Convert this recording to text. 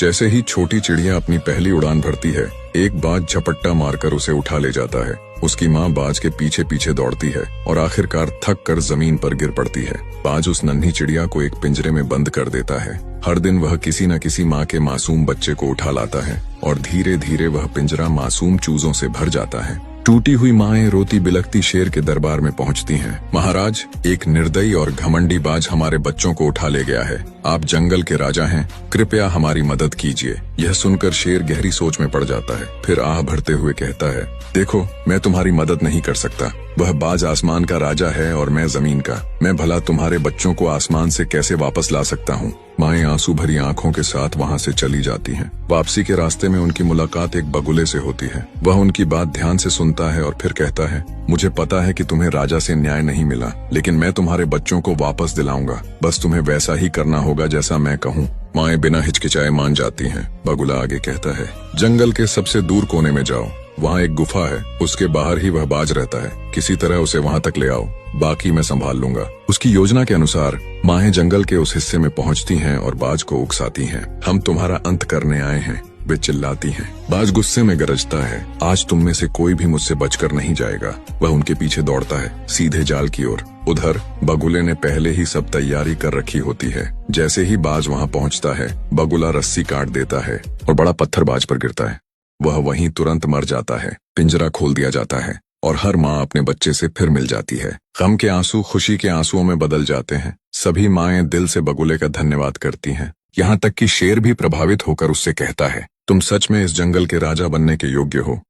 जैसे ही छोटी चिड़िया अपनी पहली उड़ान भरती है, एक बाज झपट्टा मारकर उसे उठा ले जाता है। उसकी माँ बाज के पीछे पीछे दौड़ती है और आखिरकार थक कर जमीन पर गिर पड़ती है। बाज उस नन्ही चिड़िया को एक पिंजरे में बंद कर देता है। हर दिन वह किसी न किसी माँ के मासूम बच्चे को उठा लाता है और धीरे धीरे वह पिंजरा मासूम चूजों से भर जाता है। टूटी हुई माएं रोती बिलखती शेर के दरबार में पहुंचती हैं। महाराज, एक निर्दयी और घमंडी बाज हमारे बच्चों को उठा ले गया है। आप जंगल के राजा हैं, कृपया हमारी मदद कीजिए। यह सुनकर शेर गहरी सोच में पड़ जाता है। फिर आह भरते हुए कहता है, देखो, मैं तुम्हारी मदद नहीं कर सकता। वह बाज आसमान का राजा है और मैं जमीन का। मैं भला तुम्हारे बच्चों को आसमान से कैसे वापस ला सकता हूँ। माएं आंसू भरी आंखों के साथ वहाँ से चली जाती हैं। वापसी के रास्ते में उनकी मुलाकात एक बगुले से होती है। वह उनकी बात ध्यान से सुनता है और फिर कहता है, मुझे पता है कि तुम्हें राजा से न्याय नहीं मिला, लेकिन मैं तुम्हारे बच्चों को वापस दिलाऊंगा। बस तुम्हें वैसा ही करना होगा जैसा मैं कहूँ। माएं बिना हिचकिचाए मान जाती हैं। बगुला आगे कहता है, जंगल के सबसे दूर कोने में जाओ, वहाँ एक गुफा है, उसके बाहर ही वह बाज रहता है। किसी तरह उसे वहाँ तक ले आओ, बाकी मैं संभाल लूंगा। उसकी योजना के अनुसार माएं जंगल के उस हिस्से में पहुँचती हैं और बाज को उकसाती हैं। हम तुम्हारा अंत करने आए हैं, वे चिल्लाती हैं। बाज गुस्से में गरजता है, आज तुम में से कोई भी मुझसे बचकर नहीं जाएगा। वह उनके पीछे दौड़ता है, सीधे जाल की ओर। उधर बगुले ने पहले ही सब तैयारी कर रखी होती है। जैसे ही बाज वहाँ पहुँचता है, बगुला रस्सी काट देता है और बड़ा पत्थर बाज पर गिरता है। वह वहीं तुरंत मर जाता है। पिंजरा खोल दिया जाता है और हर माँ अपने बच्चे से फिर मिल जाती है। गम के आंसू खुशी के आंसुओं में बदल जाते हैं। सभी माएं दिल से बगुले का धन्यवाद करती हैं। यहाँ तक कि शेर भी प्रभावित होकर उससे कहता है, तुम सच में इस जंगल के राजा बनने के योग्य हो।